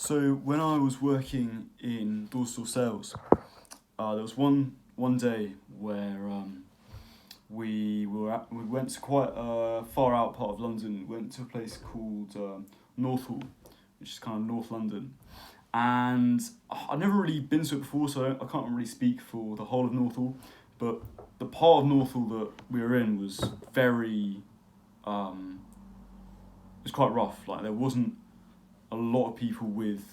So when I was working in door-to-door sales, there was one day where we went to quite a far out part of London. We went to a place called Northall, which is kind of North London, and I've never really been to it before, so I can't really speak for the whole of Northall, but the part of Northall that we were in was very it was quite rough. Like there wasn't a lot of people with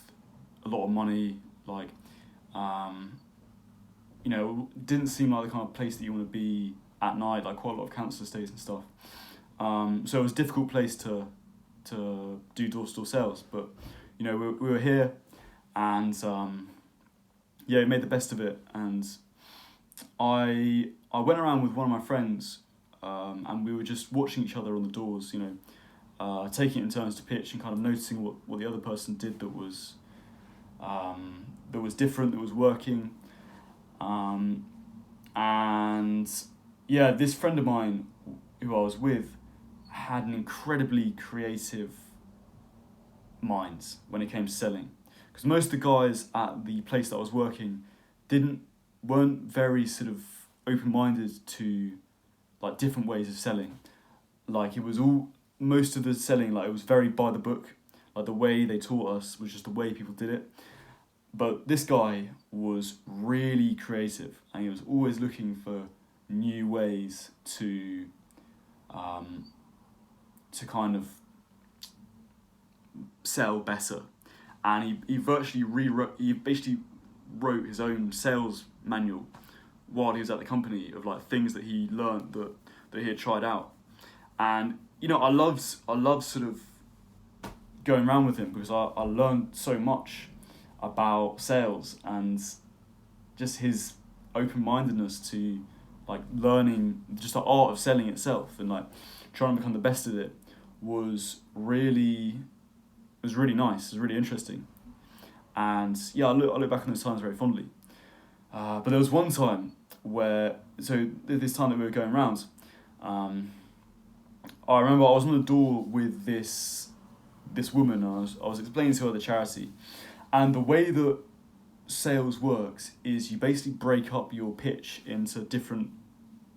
a lot of money. Like, it didn't seem like the kind of place that you want to be at night. Like quite a lot of council estates and stuff. So it was a difficult place to do door-to-door sales. But we were here, and we made the best of it. And I went around with one of my friends, and we were just watching each other on the doors. Taking it in turns to pitch and kind of noticing what the other person did that was different, that was working. This friend of mine who I was with had an incredibly creative mind when it came to selling. Because most of the guys at the place that I was working weren't very sort of open-minded to like different ways of selling. Like it was all most of the selling, like it was very by the book, like the way they taught us was just the way people did it. But this guy was really creative, and he was always looking for new ways to kind of sell better. And he basically wrote his own sales manual while he was at the company of like things that he learned that he had tried out. And I loved sort of going around with him because I learned so much about sales and just his open-mindedness to like learning just the art of selling itself and like trying to become the best at it was really nice. It was really interesting. And I look back on those times very fondly. But there was one time this time that we were going around, I remember I was on the door with this woman. I was explaining to her the charity, and the way that sales works is you basically break up your pitch into different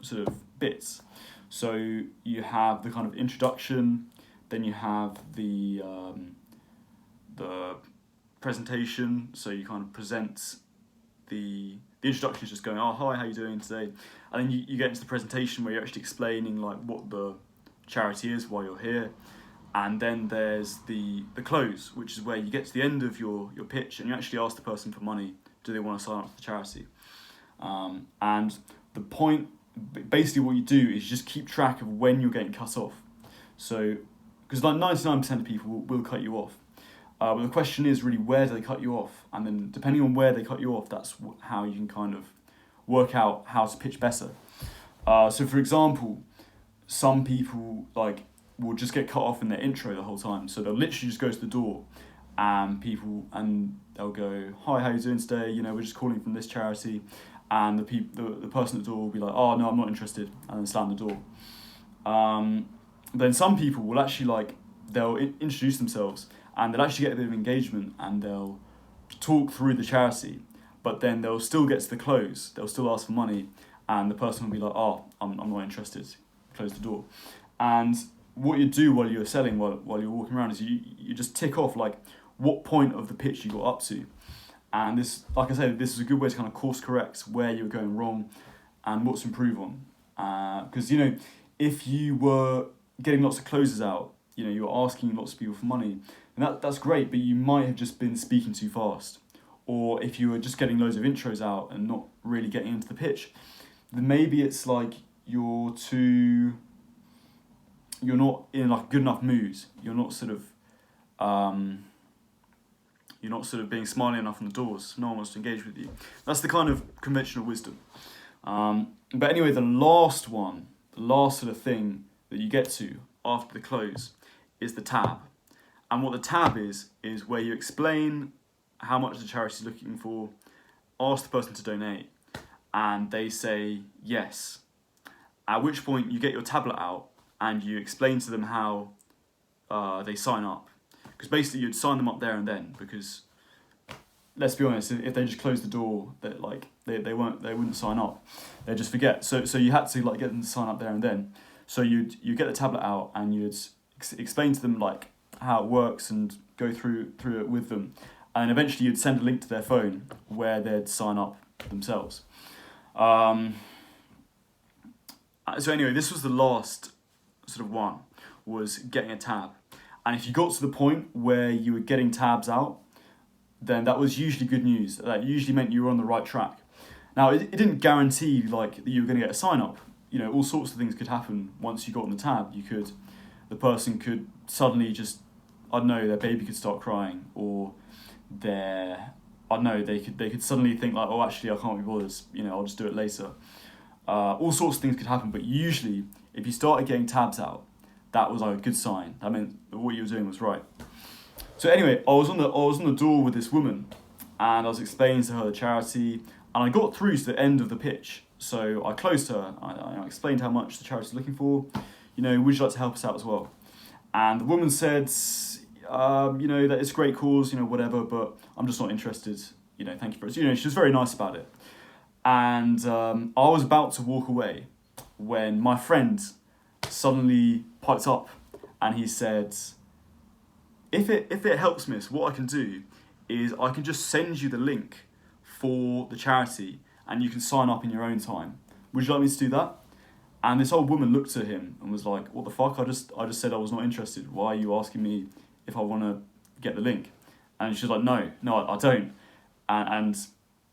sort of bits. So you have the kind of introduction, then you have the presentation. So you kind of present the introduction is just going, oh hi, how you doing today, and then you get into the presentation where you're actually explaining like what the charity is, why you're here. And then there's the close, which is where you get to the end of your pitch and you actually ask the person for money. Do they want to sign up for the charity? And the point, basically what you do is just keep track of when you're getting cut off. So, because like 99% of people will cut you off. But the question is really, where do they cut you off? And then depending on where they cut you off, that's how you can kind of work out how to pitch better. So for example, some people like will just get cut off in their intro the whole time. So they'll literally just go to the door and they'll go, hi, how you doing today? We're just calling from this charity. And the person at the door will be like, oh no, I'm not interested, and then slam the door. Then some people will actually they'll introduce themselves and they'll actually get a bit of engagement and they'll talk through the charity, but then they'll still get to the close. They'll still ask for money, and the person will be like, oh, I'm not interested. Close the door. And what you do while you're selling, while you're walking around, is you just tick off like what point of the pitch you got up to. And this, like I said, this is a good way to kind of course correct where you're going wrong and what to improve on. Because, if you were getting lots of closes out, you were asking lots of people for money, and that's great, but you might have just been speaking too fast. Or if you were just getting loads of intros out and not really getting into the pitch, then maybe it's like you're not in like a good enough mood. You're not sort of being smiley enough on the doors. No one wants to engage with you. That's the kind of conventional wisdom. But anyway, the last sort of thing that you get to after the close is the tab. And what the tab is where you explain how much the charity is looking for, ask the person to donate, and they say yes. At which point you get your tablet out and you explain to them how they sign up. because basically you'd sign them up there and then, because let's be honest, if they just closed the door, that like they wouldn't sign up, they'd just forget. So you had to like get them to sign up there and then. So you get the tablet out and you'd explain to them like how it works and go through it with them, and eventually you'd send a link to their phone where they'd sign up themselves. So anyway, this was the last sort of one, was getting a tab. And if you got to the point where you were getting tabs out, then that was usually good news. That usually meant you were on the right track. Now, it didn't guarantee like that you were going to get a sign up. You know, all sorts of things could happen once you got on the tab. The person could suddenly just, I don't know, their baby could start crying, or they could suddenly think like, oh, actually, I can't be bothered. You know, I'll just do it later. All sorts of things could happen, but usually, if you started getting tabs out, that was like a good sign. That meant what you were doing was right. So anyway, I was on the door with this woman, and I was explaining to her the charity, and I got through to the end of the pitch. So I closed her. I explained how much the charity is looking for. You know, would you like to help us out as well? And the woman said, you know, that it's a great cause, you know, whatever, but I'm just not interested. You know, thank you for it. You know, she was very nice about it. And I was about to walk away when my friend suddenly piped up, and he said, if it helps, miss, what I can do is I can just send you the link for the charity and you can sign up in your own time. Would you like me to do that? And this old woman looked at him and was like, what the fuck? I just said I was not interested. Why are you asking me if I want to get the link? And she was like, no, I don't. And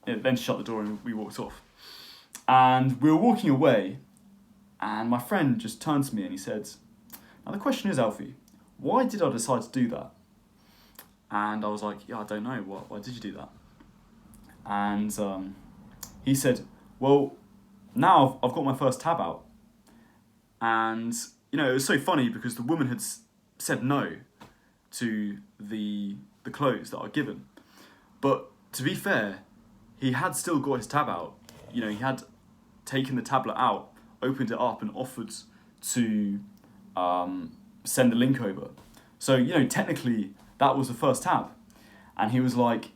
then she shut the door and we walked off. And we were walking away, and my friend just turned to me and he said, now the question is, Alfie, why did I decide to do that? And I was like, yeah, I don't know. Why did you do that? And he said, well, now I've got my first tab out. And, you know, it was so funny because the woman had said no to the clothes that I'd given. But to be fair, he had still got his tab out. You know, he had taken the tablet out, opened it up and offered to send the link over. So, you know, technically that was the first tab. And he was like,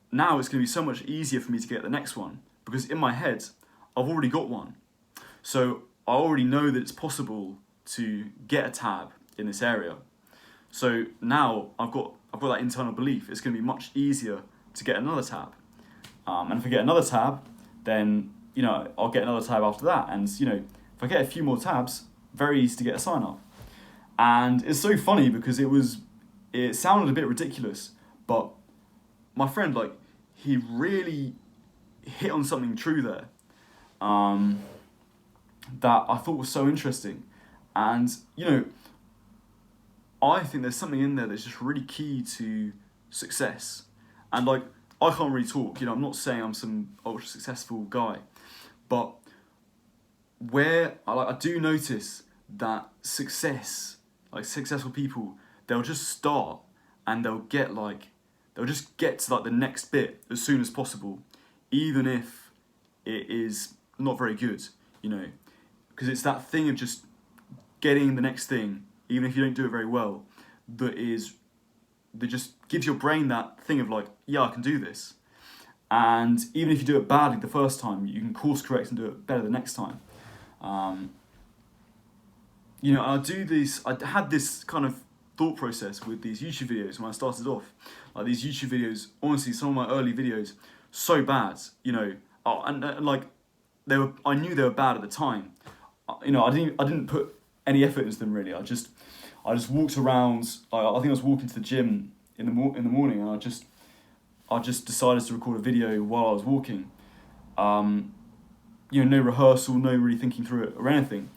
now it's going to be so much easier for me to get the next one, because in my head, I've already got one. So I already know that it's possible to get a tab in this area. So now I've got that internal belief. It's going to be much easier to get another tab. And if I get another tab, then, you know, I'll get another tab after that. And, you know, if I get a few more tabs, very easy to get a sign up. And it's so funny because it sounded a bit ridiculous, but my friend, like, he really hit on something true there, that I thought was so interesting. And, you know, I think there's something in there that's just really key to success. And, like, I can't really talk, you know, I'm not saying I'm some ultra successful guy, but where I do notice that success, like successful people, they'll just start and they'll just get to like the next bit as soon as possible, even if it is not very good, you know, because it's that thing of just getting the next thing, even if you don't do it very well, that just gives your brain that thing of like, yeah, I can do this. And even if you do it badly the first time, you can course correct and do it better the next time. You know, I had this kind of thought process with these YouTube videos when I started off. Like these YouTube videos, honestly, some of my early videos, so bad, you know, and like I knew they were bad at the time. You know, I didn't put any effort into them really. I just walked around. I think I was walking to the gym in the morning, and I just decided to record a video while I was walking. You know, no rehearsal, no really thinking through it or anything,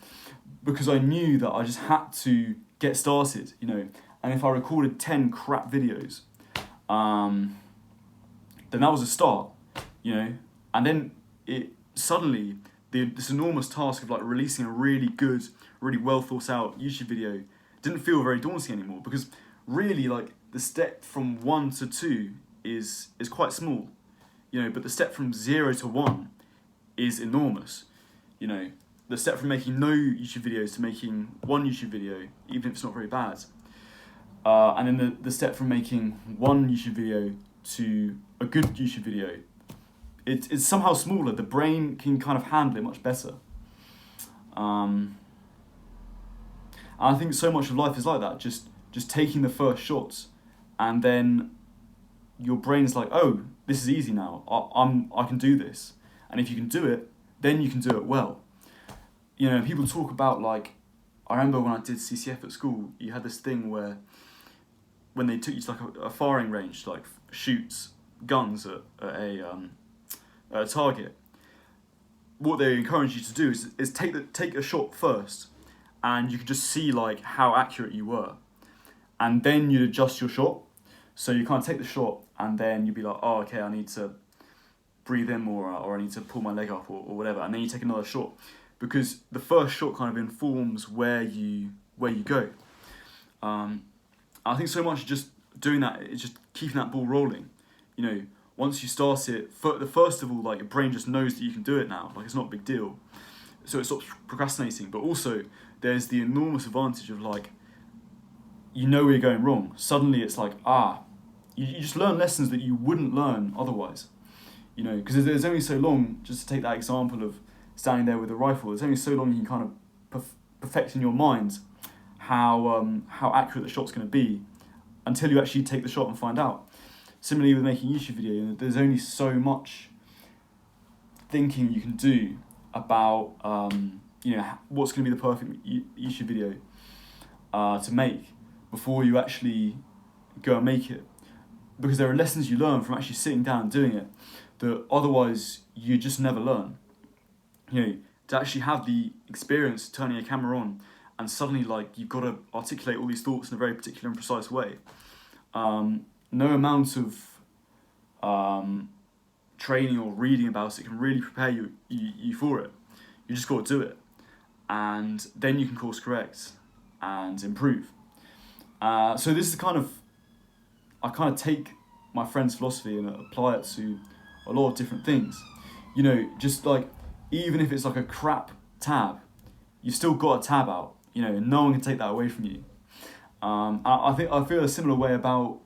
because I knew that I just had to get started, you know. And if I recorded 10 crap videos, then that was a start, you know. And then it suddenly, this enormous task of like releasing a really good, really well thought out YouTube video didn't feel very daunting anymore, because really like the step from 1 to 2 is quite small, you know, but the step from 0 to 1 is enormous, you know. The step from making no YouTube videos to making one YouTube video, even if it's not very bad, And then the step from making one YouTube video to a good YouTube video, it's somehow smaller. The brain can kind of handle it much better. And I think so much of life is like that, just taking the first shots, and then your brain is like, oh, this is easy now. I can do this. And if you can do it, then you can do it well. You know, people talk about, like, I remember when I did CCF at school, you had this thing where when they took you to like a firing range, like shoots guns at a target, what they encourage you to do is take a shot first, and you could just see like how accurate you were, and then you adjust your shot. So you kind of take the shot, and then you'd be like, oh, okay, I need to breathe in more, or I need to pull my leg up, or whatever, and then you take another shot, because the first shot kind of informs where you go. I think so much just doing that, it's just keeping that ball rolling. You know, once you start it, first of all, like, your brain just knows that you can do it now. Like, it's not a big deal. So it stops procrastinating. But also, there's the enormous advantage of, like, you know where you're going wrong. Suddenly it's like, you just learn lessons that you wouldn't learn otherwise. You know, because there's only so long, just to take that example of standing there with a rifle, there's only so long you can kind of perfect in your mind how accurate the shot's going to be until you actually take the shot and find out. Similarly with making a YouTube video, there's only so much thinking you can do about what's going to be the perfect YouTube video to make before you actually go and make it. Because there are lessons you learn from actually sitting down and doing it that otherwise you just never learn. You know, to actually have the experience of turning a camera on and suddenly, like, you've got to articulate all these thoughts in a very particular and precise way. No amount of training or reading about it can really prepare you for it. You just got to do it, and then you can course correct and improve. So this is I kind of take my friend's philosophy and apply it to a lot of different things. You know, just like, even if it's like a crap tab, you've still got a tab out. You know, and no one can take that away from you. I feel a similar way about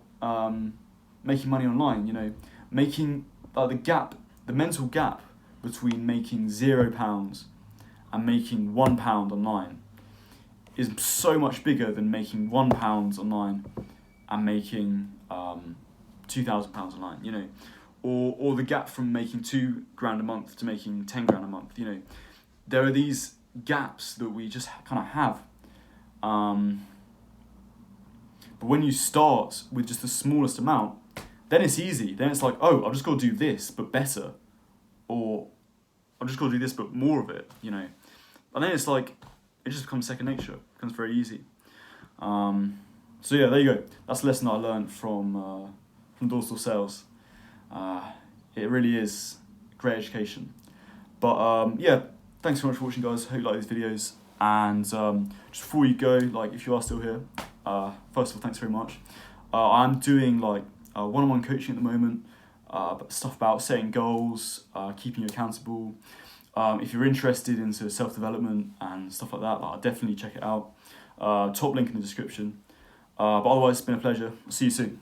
making money online. You know, making the mental gap between making £0 and making £1 online is so much bigger than making £1 online and making £2,000 online. You know, or the gap from making £2,000 a month to making £10,000 a month. You know, there are these gaps that we just kind of have. But when you start with just the smallest amount, then it's easy. Then it's like, oh, I've just got to do this, but better. Or I've just got to do this, but more of it, you know. And then it's like, it just becomes second nature. It becomes very easy. So yeah, there you go. That's a lesson that I learned from door-to-door sales. It really is great education. But yeah, thanks so much for watching, guys. Hope you like these videos. And just before you go, like, if you are still here, first of all, thanks very much. I'm doing like one-on-one coaching at the moment, stuff about setting goals, keeping you accountable. If you're interested into self-development and stuff like that, I'll definitely check it out. Top link in the description. But otherwise, it's been a pleasure. I'll see you soon.